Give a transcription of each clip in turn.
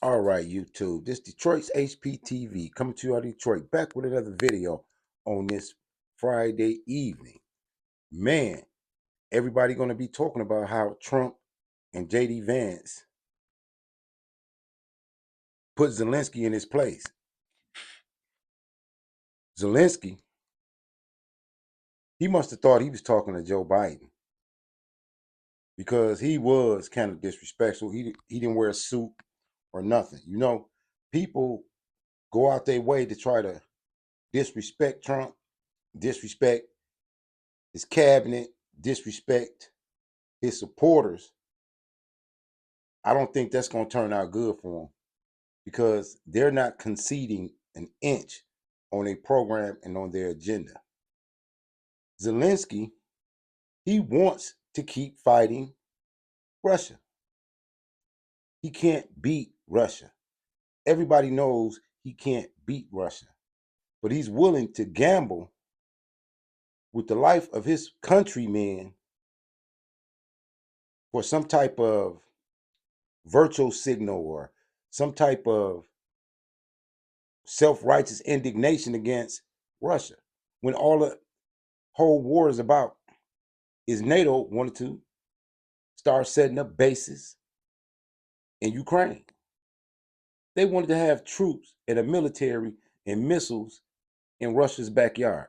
All right, YouTube. This Detroit's HPTV coming to you out of Detroit, back with another video on this Friday evening. Man, everybody going to be talking about how Trump and JD Vance put Zelenskyy in his place. Zelenskyy, he must have thought he was talking to Joe Biden because he was kind of disrespectful. He didn't wear a suit or nothing. You know, people go out their way to try to disrespect Trump, disrespect his cabinet, disrespect his supporters. I don't think that's going to turn out good for them because they're not conceding an inch on a program and on their agenda. Zelenskyy, he wants to keep fighting Russia. He can't beat Russia. Everybody knows he can't beat Russia, but he's willing to gamble with the life of his countrymen for some type of virtual signal or some type of self-righteous indignation against Russia. When all the whole war is about is NATO wanted to start setting up bases in Ukraine. They wanted to have troops and a military and missiles in Russia's backyard.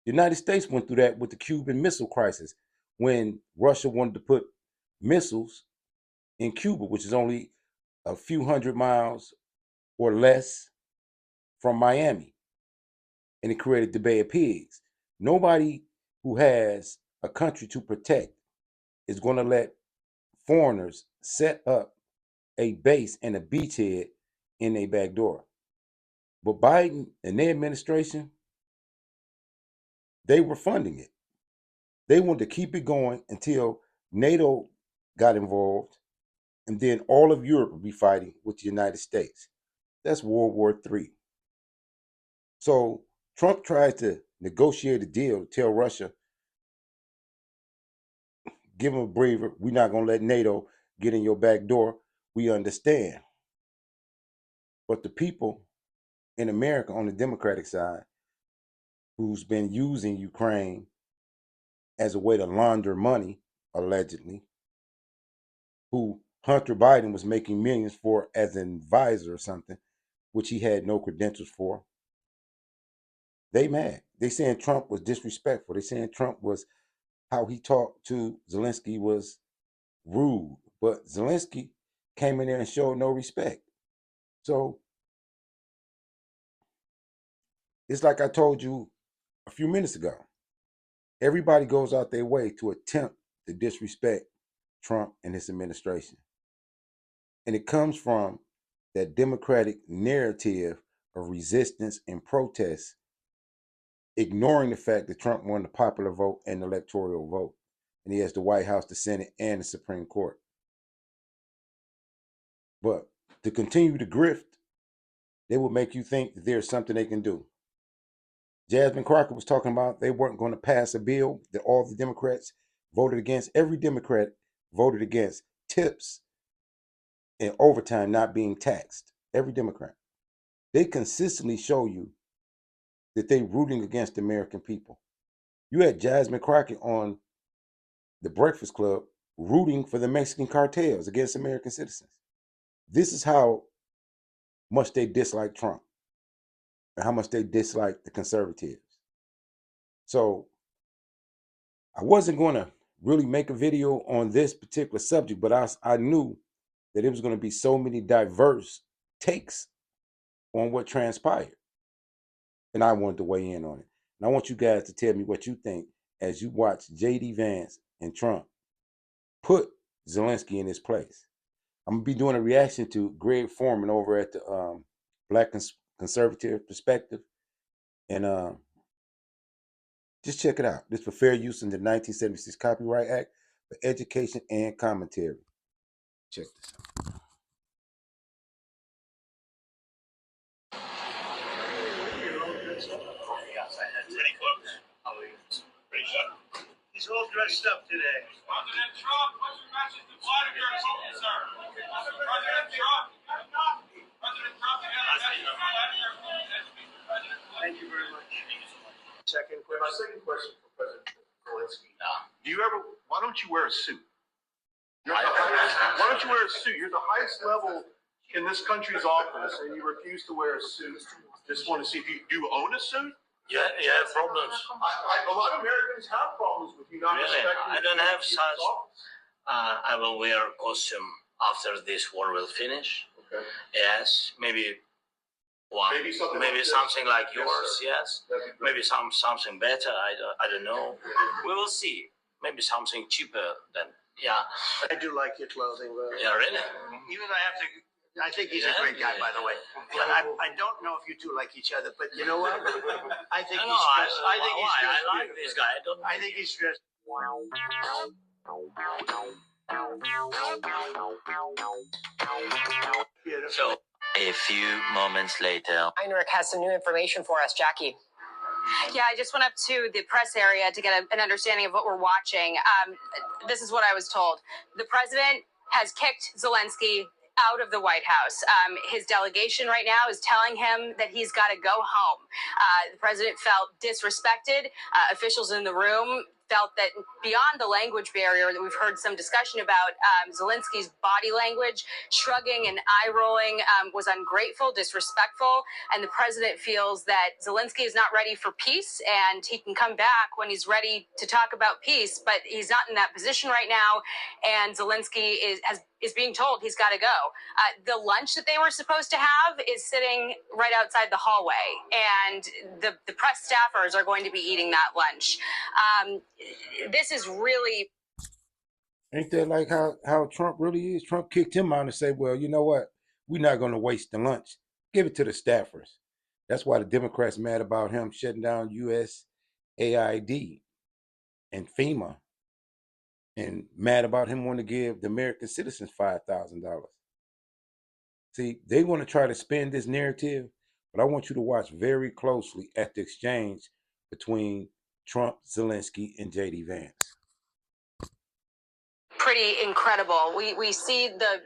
The United States went through that with the Cuban Missile Crisis when Russia wanted to put missiles in Cuba, which is only a few hundred miles or less from Miami. And it created the Bay of Pigs. Nobody who has a country to protect is going to let foreigners set up a base and a beachhead in their back door. But Biden and their administration, they were funding it. They wanted to keep it going until NATO got involved, and then all of Europe would be fighting with the United States. That's World War III. So Trump tried to negotiate a deal to tell Russia, give them a breather. We're not going to let NATO get in your back door. We understand. But the people in America on the Democratic side, who's been using Ukraine as a way to launder money, allegedly, who Hunter Biden was making millions for as an advisor or something, which he had no credentials for, they mad. They saying Trump was disrespectful. They saying Trump was, how he talked to Zelenskyy was rude. But Zelenskyy came in there and showed no respect. So it's like I told you a few minutes ago. Everybody goes out their way to attempt to disrespect Trump and his administration. And it comes from that Democratic narrative of resistance and protest, ignoring the fact that Trump won the popular vote and the electoral vote. And he has the White House, the Senate, and the Supreme Court. But to continue to grift, they will make you think that there's something they can do. Jasmine Crockett was talking about they weren't going to pass a bill that all the Democrats voted against. Every Democrat voted against tips and overtime not being taxed. Every Democrat. They consistently show you that they're rooting against the American people. You had Jasmine Crockett on the Breakfast Club rooting for the Mexican cartels against American citizens. This is how much they dislike Trump and how much they dislike the conservatives. So I wasn't going to really make a video on this particular subject, but I knew that it was going to be so many diverse takes on what transpired. And I wanted to weigh in on it. And I want you guys to tell me what you think as you watch JD Vance and Trump put Zelenskyy in his place. I'm going to be doing a reaction to Greg Foreman over at the Black Conservative Perspective. And just check it out. This for fair use in the 1976 Copyright Act for education and commentary. Check this out. He's all dressed up today. President Trump, what's your message to Vladimir Putin, sir? Thank you very much. Second question. My second question for President Zelenskyy. Do you ever? Why don't you wear a suit? Why don't you wear a suit? You're the highest level in this country's office, and you refuse to wear a suit. Just want to see if you do own a suit. Yeah, you have problems. A lot of Americans have problems with you not respecting. I don't have such. I will wear a costume after this war will finish. Okay. Yes, maybe one. Maybe something like yours. Yes. Maybe something better. I don't know. We will see. Maybe something cheaper than. Yeah. I do like your clothing, though. Yeah, really. Even I have to. I think he's a great guy, by the way. But I don't know if you two like each other. But you know what? I think he's just. I think he's just. I like this guy. I think he's just. So a few moments later. Heinrich has some new information for us, Jackie. Yeah, I just went up to the press area to get an understanding of what we're watching. This is what I was told. The president has kicked Zelenskyy out of the White House. His delegation right now is telling him that he's got to go home. The president felt disrespected. Officials in the room felt that beyond the language barrier that we've heard some discussion about, Zelenskyy's body language, shrugging and eye-rolling, was ungrateful, disrespectful, and the president feels that Zelenskyy is not ready for peace, and he can come back when he's ready to talk about peace, but he's not in that position right now, and Zelenskyy is being told he's got to go. The lunch that they were supposed to have is sitting right outside the hallway, and the press staffers are going to be eating that lunch. This is really... Ain't that like how Trump really is? Trump kicked him out and said, well, you know what? We're not going to waste the lunch. Give it to the staffers. That's why the Democrats mad about him shutting down USAID and FEMA, and mad about him wanting to give the American citizens $5,000. See, they want to try to spin this narrative, but I want you to watch very closely at the exchange between Trump, Zelenskyy, and JD Vance. Pretty incredible. We see the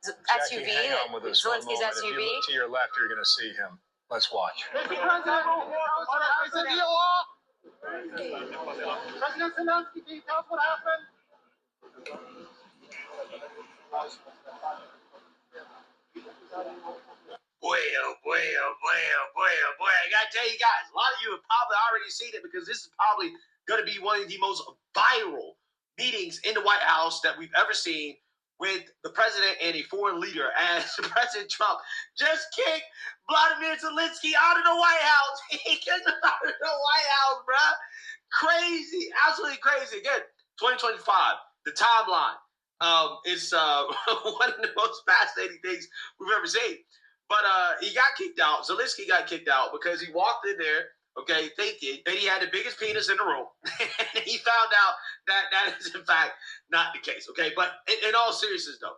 Jackie, SUV, hang on with us for a Zelensky's moment. SUV. If you look to your left, you're going to see him. Let's watch. President Zelenskyy, can you tell us what happened? Boy, oh boy, oh boy, oh boy, oh boy. I gotta tell you guys, a lot of you have probably already seen it because this is probably gonna be one of the most viral meetings in the White House that we've ever seen, with the president and a foreign leader, as President Trump just kicked Vladimir Zelenskyy out of the White House. He kicked him out of the White House, bruh. Crazy, absolutely crazy. Again, 2025, the timeline is one of the most fascinating things we've ever seen. But he got kicked out. Zelenskyy got kicked out because he walked in there, okay, thinking that he had the biggest penis in the room. And he found out that that is, in fact, not the case, okay? But in all seriousness, though,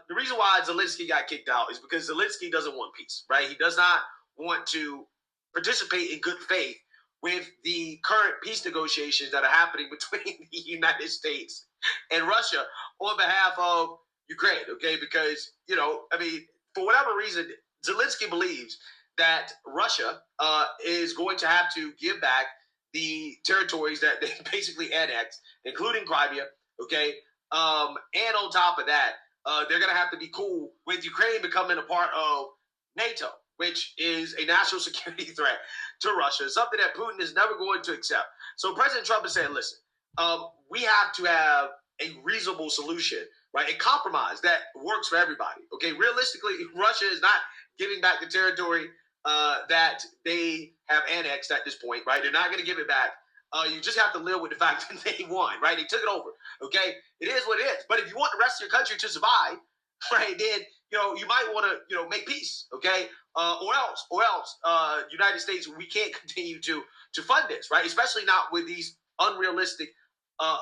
the reason why Zelenskyy got kicked out is because Zelenskyy doesn't want peace, right? He does not want to participate in good faith with the current peace negotiations that are happening between the United States and Russia on behalf of Ukraine, okay? Because, you know, I mean, for whatever reason, Zelenskyy believes that Russia is going to have to give back the territories that they basically annexed, including Crimea, okay? And on top of that, they're going to have to be cool with Ukraine becoming a part of NATO, which is a national security threat to Russia, something that Putin is never going to accept. So President Trump is saying, listen, we have to have a reasonable solution, right? A compromise that works for everybody, okay? Realistically, Russia is not giving back the territory that they have annexed at this point, right? They're not going to give it back. You just have to live with the fact that they won, right? They took it over, okay? It is what it is. But if you want the rest of your country to survive, right, then, you know, you might want to, you know, make peace, okay? Or else, United States, we can't continue to fund this, right? Especially not with these unrealistic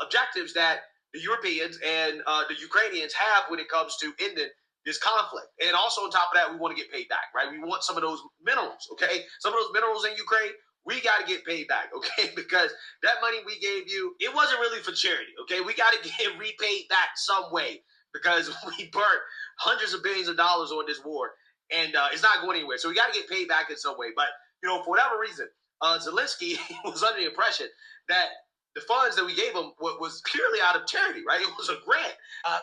objectives that the Europeans and the Ukrainians have when it comes to ending this conflict. And also on top of that, we want to get paid back, right? We want some of those minerals, okay? Some of those minerals in Ukraine, we got to get paid back, okay? Because that money we gave you, it wasn't really for charity, okay? We got to get repaid back some way, because we burnt hundreds of billions of dollars on this war, and it's not going anywhere. So we got to get paid back in some way. But, for whatever reason, Zelenskyy was under the impression that the funds that we gave him was purely out of charity, right? It was a grant.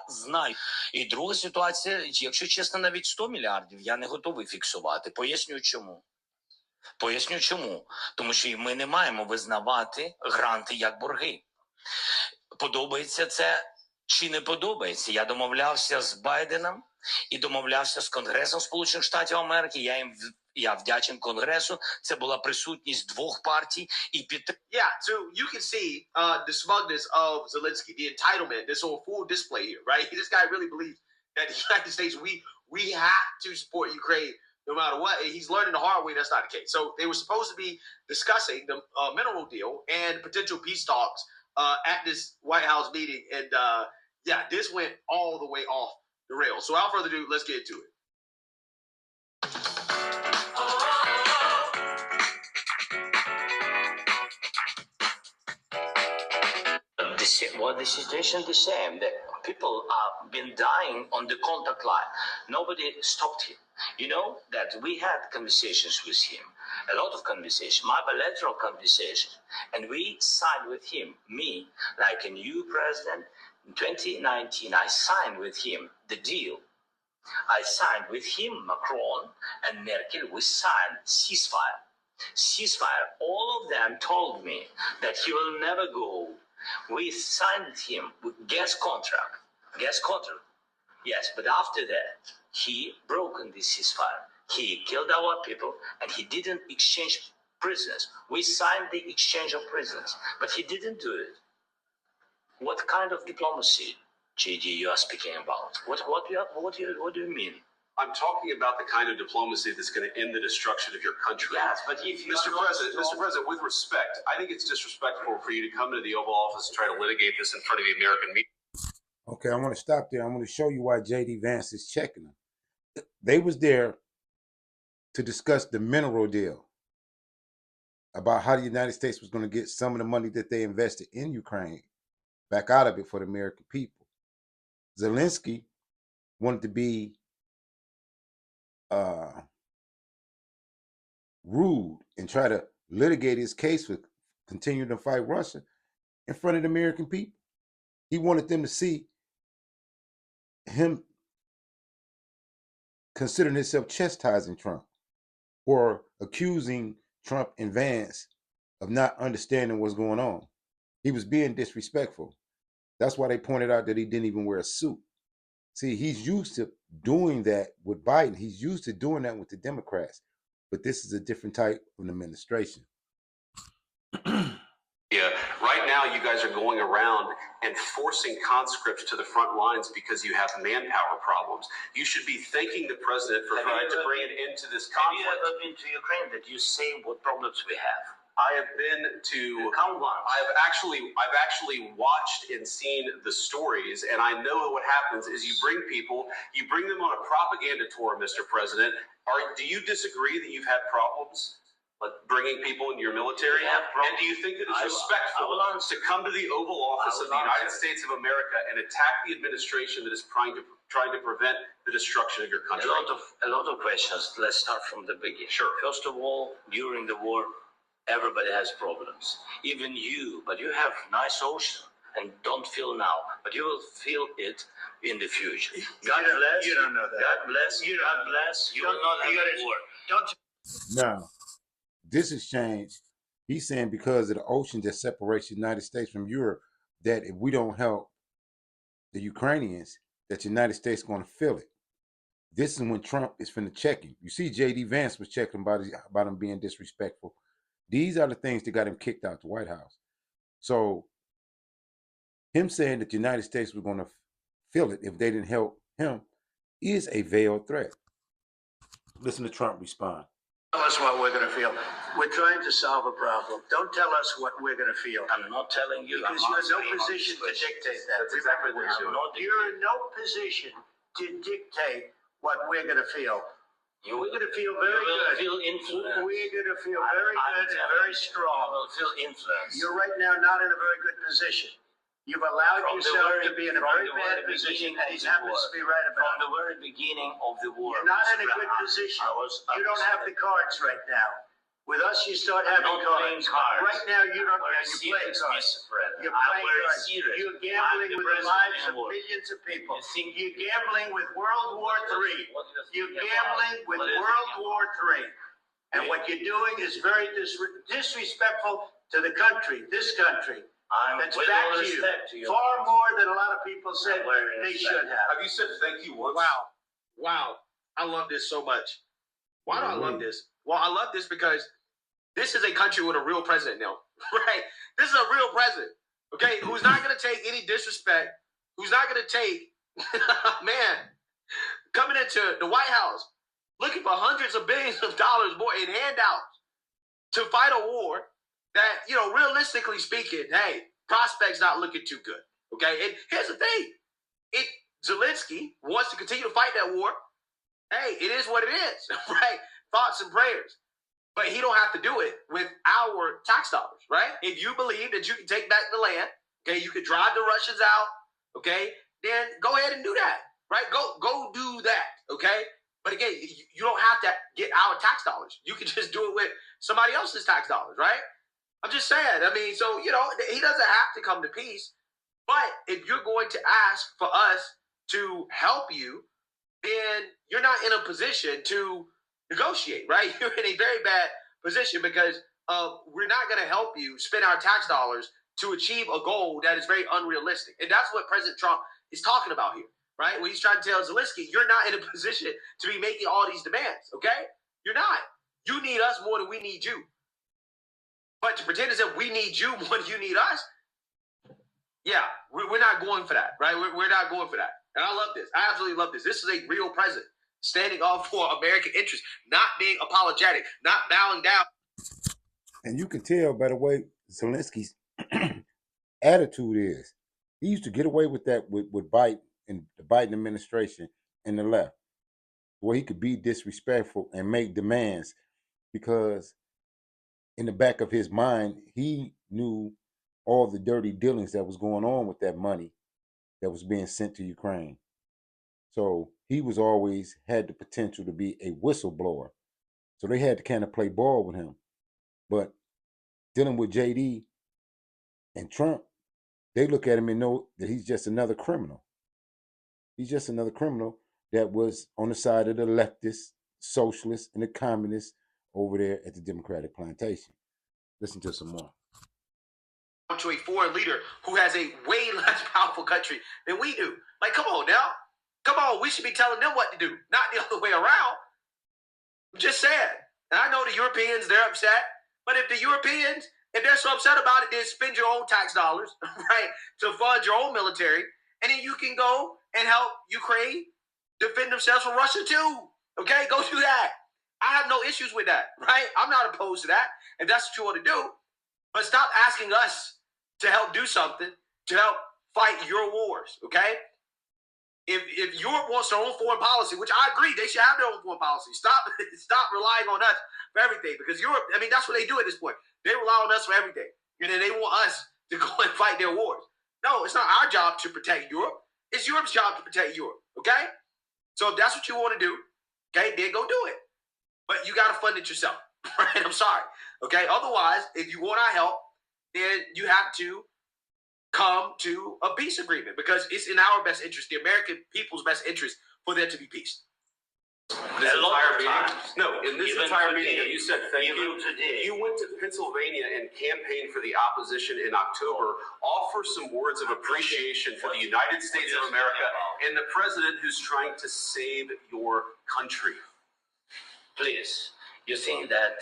Знаю. І друга ситуація, якщо чесно, навіть 100 мільярдів я не готовий фіксувати. Поясню чому. Тому що ми не маємо визнавати гранти як борги. Подобається це чи не подобається? Я домовлявся з Байденом і домовлявся з Конгресом Сполучених Штатів Америки. Я вдячен Конгресу. Це була присутність двох партій і підтримка. Yeah, so you can see the smugness of Zelenskyy, the entitlement that's on full display here, right? This guy really believes that the United States, we have to support Ukraine no matter what. And he's learning the hard way that's not the case. So they were supposed to be discussing the mineral deal and potential peace talks at this White House meeting. And this went all the way off the rails. So without further ado, let's get into it. The situation the same. The people have been dying on the contact line. Nobody stopped him. You know that we had conversations with him, a lot of conversations, my bilateral conversations, and we signed with him, me, like a new president. In 2019, I signed with him the deal. I signed with him, Macron and Merkel, we signed ceasefire. All of them told me that he will never go. We signed him with gas contract. Yes, but after that, he broken this ceasefire. He killed our people, and he didn't exchange prisoners. We signed the exchange of prisoners, but he didn't do it. What kind of diplomacy, JD, you are speaking about? What do you mean? I'm talking about the kind of diplomacy that's going to end the destruction of your country. Yes, but if you Mr. President, with respect, I think it's disrespectful for you to come to the Oval Office and try to litigate this in front of the American media. Okay, I want to stop there. I'm going to show you why JD Vance is checking them. They was there to discuss the mineral deal, about how the United States was going to get some of the money that they invested in Ukraine back out of it for the American people. Zelenskyy wanted to be rude and try to litigate his case for continuing to fight Russia in front of the American people. He wanted them to see him considering himself chastising Trump or accusing Trump and Vance of not understanding what's going on. He was being disrespectful. That's why they pointed out that he didn't even wear a suit. See, he's used to doing that with Biden. He's used to doing that with the Democrats. But this is a different type of administration. Yeah, right now you guys are going around and forcing conscripts to the front lines because you have manpower problems. You should be thanking the president for trying to bring an end to this conflict. Have you ever been to Ukraine that you say what problems we have? I have been to. Come on. I've actually watched and seen the stories, and I know what happens is you bring them on a propaganda tour, Mr. President. Do you disagree that you've had problems bringing people into your military? And do you think that it's respectful to come to the Oval Office of the United States of America and attack the administration that is trying to prevent the destruction of your country? A lot of questions. Let's start from the beginning. Sure. First of all, during the war, everybody has problems. Even you, but you have nice ocean and don't feel now, but you will feel it in the future. God bless. You don't know that. God bless. God bless. You will not have a war. Now, this has changed. He's saying because of the ocean that separates the United States from Europe, that if we don't help the Ukrainians, that the United States is going to feel it. This is when Trump is finna check him. You see, JD Vance was checking about him being disrespectful. These are the things that got him kicked out the White House. So him saying that the United States was going to feel it if they didn't help him is a veiled threat. Listen to Trump respond. Tell us what we're going to feel. We're trying to solve a problem. Don't tell us what we're going to feel. I'm not telling you. Because you're in no position to dictate that. That's exactly what you're doing. You're in no position to dictate what we're going to feel. We're going to feel very good. Feel influence. We're going to feel very good and very strong. You will feel influence. You're right now not in a very good position. You've allowed From the yourself very- to be in a from very the bad very position, beginning and of he the happens war. to be right From about the it. very beginning of the war. You're not in a Mr. good Graham, position. I was You don't have the cards right now. With us, you start having not playing cards. cards. Right now, you don't. We're You play serious, cards. Mr. President. You're I'm playing very cards. serious. You're I'm gambling the with the president lives of of the world. millions of people. You think- You're gambling with World War III. You're gambling with What is it? World War III. And what you're doing is very disrespectful to the country, this country. I'm That's with back all to you. respect to you. Far more than a lot of people said Very they respect. should have. Have you said thank you once? Wow. Wow. I love this so much. Why do I love this? Well, I love this because this is a country with a real president now, right? This is a real president, okay, who's not going to take any disrespect, who's not going to take, man, coming into the White House, looking for hundreds of billions of dollars more in handouts to fight a war that, you know, realistically speaking, hey, prospects not looking too good, okay? And here's the thing. Zelenskyy wants to continue to fight that war. Hey, it is what it is, right? Thoughts and prayers. But he don't have to do it with our tax dollars, right? If you believe that you can take back the land, okay, you can drive the Russians out, okay, then go ahead and do that, right? Go do that, okay? But again, you don't have to get our tax dollars. You can just do it with somebody else's tax dollars, right? I'm just saying. I mean, so, you know, he doesn't have to come to peace. But if you're going to ask for us to help you, then you're not in a position to negotiate, right? You're in a very bad position because we're not going to help you spend our tax dollars to achieve a goal that is very unrealistic. And that's what President Trump is talking about here, right? When he's trying to tell Zelenskyy, you're not in a position to be making all these demands, okay? You're not. You need us more than we need you. But to pretend as if we need you more than you need us, yeah, we're not going for that, right? We're not going for that. And I love this. I absolutely love this. This is a real president standing up for American interests, not being apologetic, not bowing down. And you can tell by the way Zelensky's attitude is. He used to get away with that with Biden and the Biden administration and the left, where he could be disrespectful and make demands because in the back of his mind, he knew all the dirty dealings that was going on with that money that was being sent to Ukraine. So he was always had the potential to be a whistleblower. So they had to kind of play ball with him. But dealing with JD and Trump, they look at him and know that he's just another criminal. He's just another criminal that was on the side of the leftists, socialists, and the communists over there at the Democratic plantation. Listen to some more. To a foreign leader who has a way less powerful country than we do. Like, come on now. Come on, we should be telling them what to do, not the other way around. I'm just saying. And I know the Europeans, they're upset. But if the Europeans, if they're so upset about it, then spend your own tax dollars, right, to fund your own military. And then you can go and help Ukraine defend themselves from Russia too. Okay, go do that. I have no issues with that, right? I'm not opposed to that. If that's what you want to do. But stop asking us to help do something, to help fight your wars, okay? If Europe wants their own foreign policy, which I agree, they should have their own foreign policy. Stop relying on us for everything. Because Europe, I mean, that's what they do at this point. They rely on us for everything. And then they want us to go and fight their wars. No, it's not our job to protect Europe. It's Europe's job to protect Europe, okay? So if that's what you want to do, okay, then go do it. But you got to fund it yourself, right? I'm sorry, okay? Otherwise, if you want our help, then you have to come to a peace agreement because it's in our best interest, the American people's best interest, for there to be peace. This entire meeting? Times. No, in this Even entire today, meeting, you said thank even you. today. You went to Pennsylvania and campaigned for the opposition in October. Offer some words of appreciation for the United States of America and the president who's trying to save your country. Please, you think that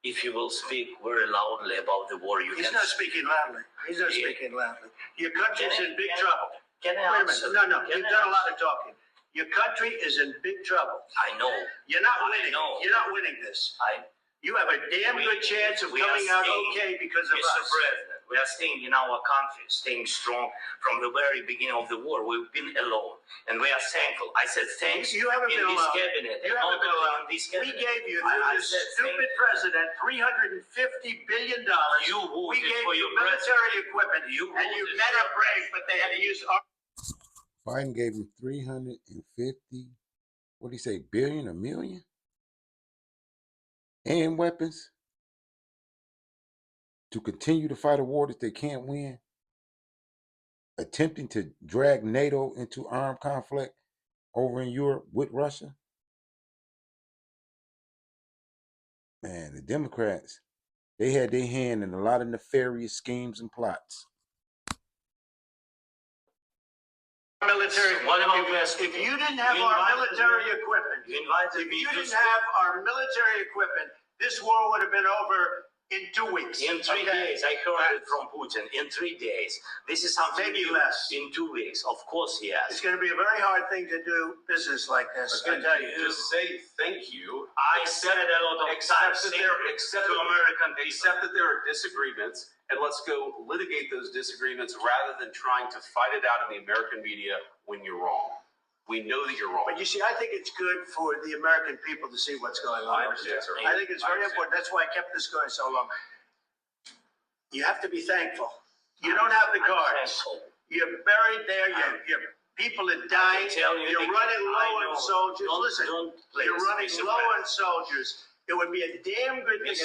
if you will speak very loudly about the war, you He's can... not speaking loudly. He's not Yeah. speaking loudly. Your country's in big trouble. Can I Wait a answer? minute. No. Can You've I done a lot answer? of talking. Your country is in big trouble. I know. You're not I winning. know. You're not winning this. I, You have a damn good chance of we are coming out saying, okay because of Mr. us. President, We are staying in our country, staying strong from the very beginning of the war. We've been alone, and we are thankful. I said thanks You haven't in been this alone. cabinet. You haven't been alone. In this We cabinet. gave you, through this stupid president, $350 billion. You We voted gave for you your military equipment, You and you voted met for up brave, but they had to use our. Biden gave him 350, what did he say, billion, a million? And weapons to continue to fight a war that they can't win, attempting to drag NATO into armed conflict over in Europe with Russia. Man, the Democrats, they had their hand in a lot of nefarious schemes and plots. Military. What about this? If you didn't have our military equipment, You invited if me you to didn't have our military equipment, this war would have been over in 2 weeks. In 3 days. I heard it from Putin. In 3 days. This is something Maybe new. less. In 2 weeks. Of course, yes. It's going to be a very hard thing to do business like this. I tell you. Just say thank you. I said it a lot of times. Except to American people. Except that there are disagreements, and let's go litigate those disagreements rather than trying to fight it out in the American media when you're wrong. We know that you're wrong. But you see, I think it's good for the American people to see what's going on. I understand, sir. I think it's very important. That's why I kept this going so long. You have to be thankful. You don't have the cards. You're buried there. Your people are dying. You're running low on soldiers. Listen, you're running low on soldiers. It would be a damn good thing.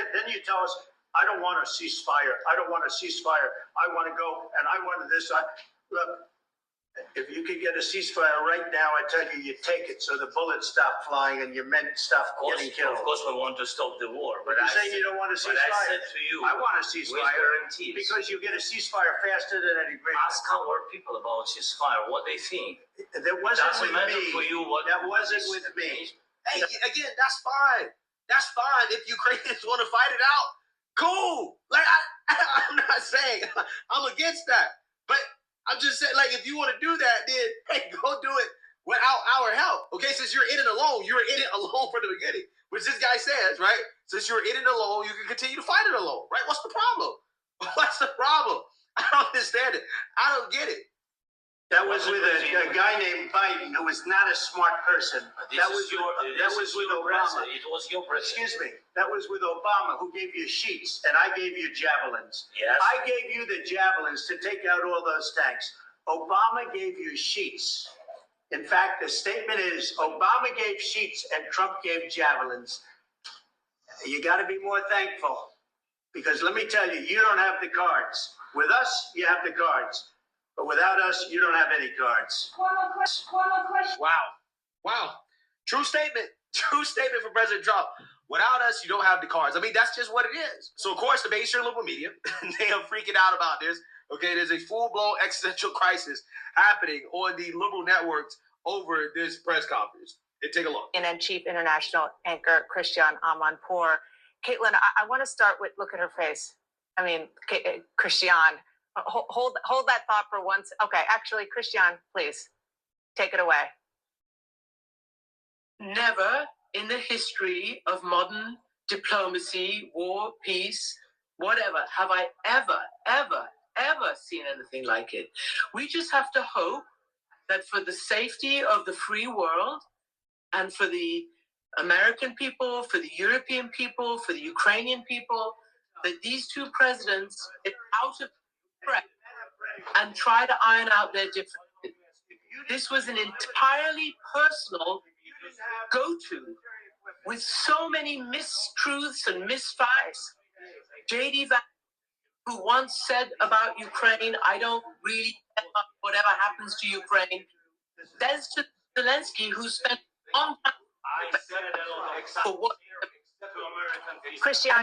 And then you tell us, I don't want a ceasefire. I don't want a ceasefire. I want to go and I want this. Look, if you could get a ceasefire right now, I tell you, you take it so the bullets stop flying and your men stop getting killed. Of course, we want to stop the war. But you're saying you don't want a ceasefire. But I said to you, I want a ceasefire guarantees. because you get a ceasefire faster than any agreement. Ask our people about ceasefire, what they think. That wasn't Doesn't with matter me. for you what That wasn't with me. Hey, again, that's fine. That's fine. If Ukrainians want to fight it out, cool. Like I'm not saying I'm against that, but I'm just saying, like, if you want to do that, then hey, go do it without our help. Okay, since you're in it alone, you were in it alone from the beginning, which this guy says, right? Since you're in it alone, you can continue to fight it alone, right? What's the problem? What's the problem? I don't understand it. I don't get it. That was with a guy named Biden who was not a smart person. That was with Obama. It was your president. Excuse me. That was with Obama, who gave you sheets, and I gave you javelins. Yes. I gave you the javelins to take out all those tanks. Obama gave you sheets. In fact, the statement is Obama gave sheets and Trump gave javelins. You got to be more thankful, because let me tell you, you don't have the cards. With us, you have the cards. But without us, you don't have any cards. One more question. Wow. True statement. True statement from President Trump. Without us, you don't have the cards. I mean, that's just what it is. So, of course, the mainstream liberal media, they are freaking out about this. Okay, there's a full-blown existential crisis happening on the liberal networks over this press conference. And take a look. And Chief International Anchor Christian Amanpour. Caitlin, I want to start with, look at her face. I mean, Christian, hold that thought for once. Okay, actually, Christian, please take it away. Never in the history of modern diplomacy, war, peace, whatever, have I ever seen anything like it. We just have to hope that for the safety of the free world and for the American people, for the European people, for the Ukrainian people, that these two presidents get out of breath and try to iron out their differences. This was an entirely personal go-to with so many mistruths and misfires. JD Vance, who once said about Ukraine, I don't really care about whatever happens to Ukraine, says to Zelenskyy, who spent a long time for what Christian,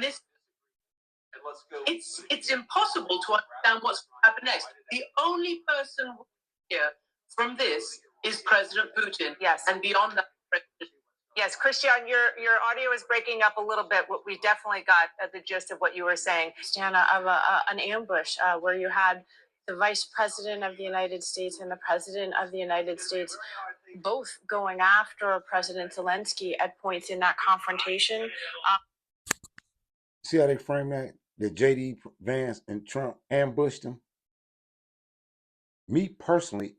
it's impossible to understand what's going to happen next. The only person here from this is President Putin. Yes. And beyond that, yes, Christian, your audio is breaking up a little bit. We definitely got the gist of what you were saying. Christiana, of an ambush where you had the Vice President of the United States and the President of the United States both going after President Zelenskyy at points in that confrontation. See how they frame that? that JD Vance and Trump ambushed him, me personally,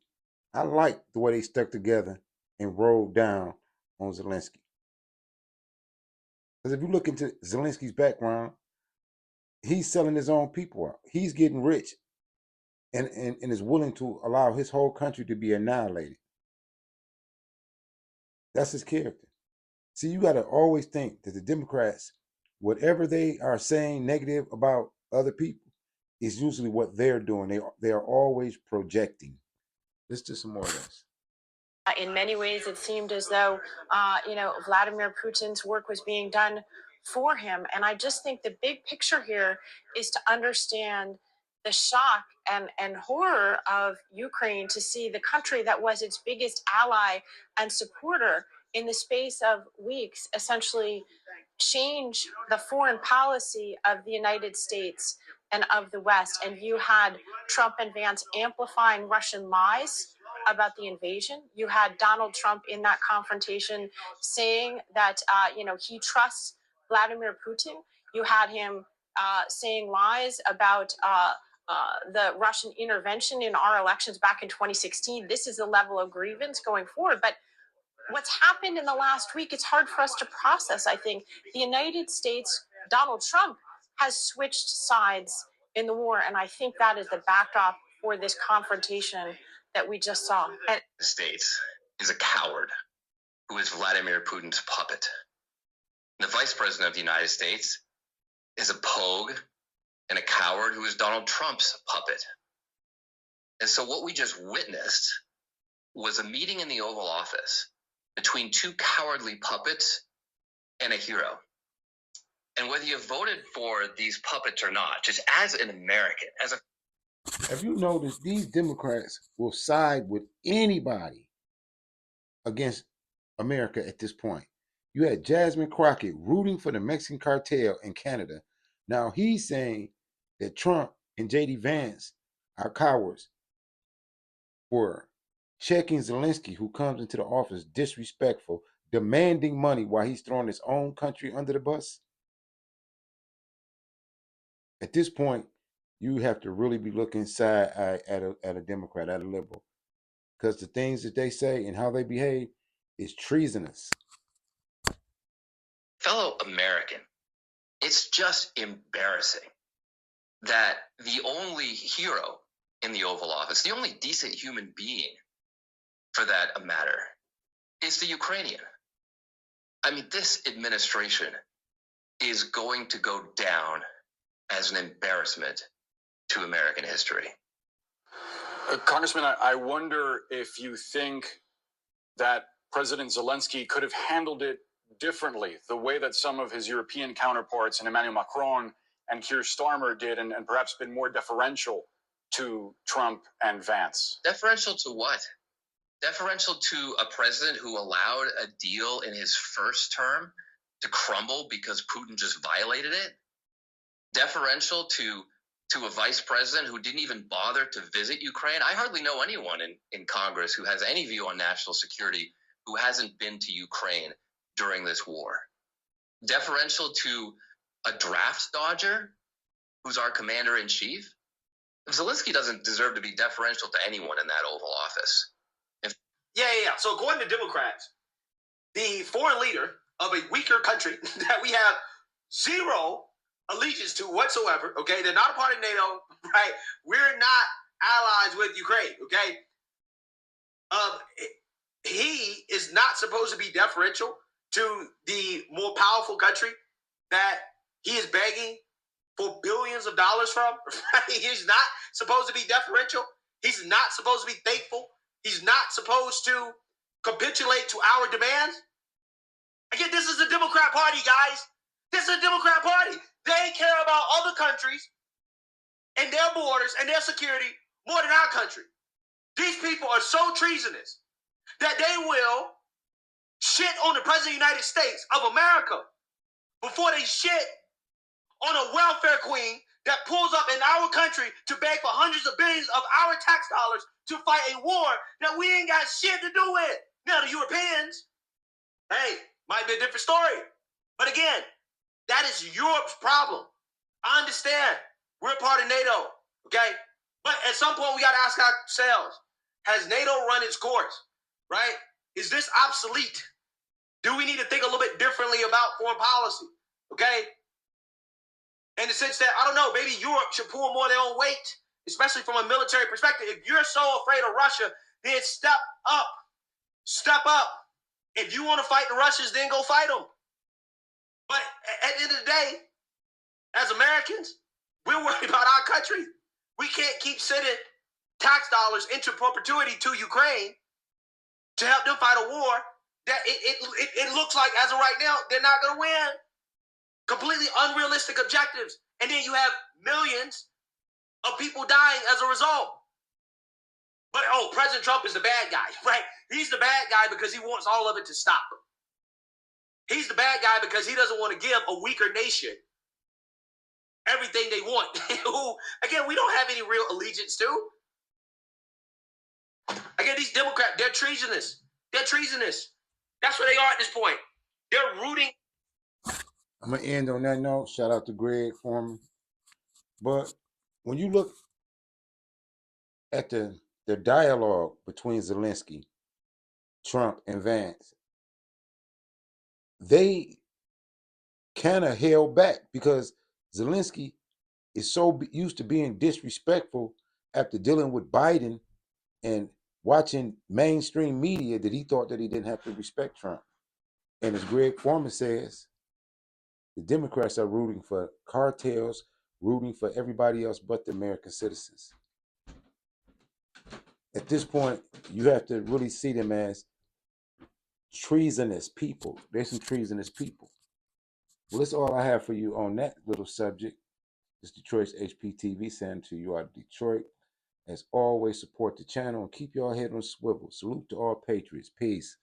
I like the way they stuck together and rolled down on Zelenskyy. Because if you look into Zelensky's background, he's selling his own people out. He's getting rich and is willing to allow his whole country to be annihilated. That's his character. See, you got to always think that the Democrats, whatever they are saying negative about other people, is usually what they're doing. They are always projecting. Let's do some more of this. In many ways, it seemed as though, Vladimir Putin's work was being done for him. And I just think the big picture here is to understand the shock and horror of Ukraine to see the country that was its biggest ally and supporter in the space of weeks essentially change the foreign policy of the United States and of the West. And you had Trump and Vance amplifying Russian lies about the invasion. You had Donald Trump in that confrontation saying that, he trusts Vladimir Putin. You had him saying lies about the Russian intervention in our elections back in 2016. This is the level of grievance going forward. But what's happened in the last week, it's hard for us to process, I think. The United States, Donald Trump, has switched sides in the war, and I think that is the backdrop for this confrontation that we just saw. The States is a coward who is Vladimir Putin's puppet. The Vice President of the United States is a pogue and a coward who is Donald Trump's puppet. And so what we just witnessed was a meeting in the Oval Office between two cowardly puppets and a hero. And whether you voted for these puppets or not, just as an American, have you noticed these Democrats will side with anybody against America at this point? You had Jasmine Crockett rooting for the Mexican cartel in Canada. Now he's saying that Trump and JD Vance are cowards for checking Zelenskyy, who comes into the office disrespectful, demanding money while he's throwing his own country under the bus. At this point, you have to really be looking side at a Democrat, at a liberal, because the things that they say and how they behave is treasonous. fellow American, it's just embarrassing that the only hero in the Oval Office, the only decent human being for that matter, is the Ukrainian. I mean, this administration is going to go down as an embarrassment to American history. Congressman, I wonder if you think that President Zelenskyy could have handled it differently, the way that some of his European counterparts and Emmanuel Macron and Keir Starmer did, and perhaps been more deferential to Trump and Vance. Deferential to what? Deferential to a president who allowed a deal in his first term to crumble because Putin just violated it? Deferential to a vice president who didn't even bother to visit Ukraine? I hardly know anyone in Congress who has any view on national security who hasn't been to Ukraine during this war. Deferential to a draft dodger who's our commander-in-chief? Zelenskyy doesn't deserve to be deferential to anyone in that Oval Office. Yeah. So according to Democrats, the foreign leader of a weaker country that we have zero allegiance to whatsoever, okay? They're not a part of NATO, right? We're not allies with Ukraine, okay? He is not supposed to be deferential to the more powerful country that he is begging for billions of dollars from. Right? He's not supposed to be deferential. He's not supposed to be thankful. He's not supposed to capitulate to our demands. Again, this is the Democrat Party, guys. This is a Democrat Party. They care about other countries and their borders and their security more than our country. These people are so treasonous that they will shit on the President of the United States of America before they shit on a welfare queen that pulls up in our country to beg for hundreds of billions of our tax dollars to fight a war that we ain't got shit to do with. Now, the Europeans, hey, might be a different story. But again, that is Europe's problem. I understand. We're part of NATO, okay? But at some point, we got to ask ourselves, has NATO run its course, right? Is this obsolete? Do we need to think a little bit differently about foreign policy, okay? In the sense that, I don't know, maybe Europe should pull more their own weight, especially from a military perspective. If you're so afraid of Russia, then step up. Step up. If you want to fight the Russians, then go fight them. But at the end of the day, as Americans, we're worried about our country. We can't keep sending tax dollars into perpetuity to Ukraine to help them fight a war that it looks like, as of right now, they're not going to win. Completely unrealistic objectives. And then you have millions of people dying as a result. But, President Trump is the bad guy, right? He's the bad guy because he wants all of it to stop. He's the bad guy because he doesn't want to give a weaker nation everything they want. Who, again, we don't have any real allegiance to. Again, these Democrats, they're treasonous. They're treasonous. That's where they are at this point. They're rooting. I'm going to end on that note. Shout out to Greg Foreman. But when you look at the dialogue between Zelenskyy, Trump, and Vance, they kind of held back because Zelenskyy is so used to being disrespectful after dealing with Biden and watching mainstream media that he thought that he didn't have to respect Trump. And as Greg Foreman says, the Democrats are rooting for cartels, rooting for everybody else but the American citizens. At this point, you have to really see them as treasonous people. They're some treasonous people. Well, that's all I have for you on that little subject. It's Detroit's HPTV saying to you out of Detroit. As always, support the channel and keep your head on swivel. Salute to all patriots. Peace.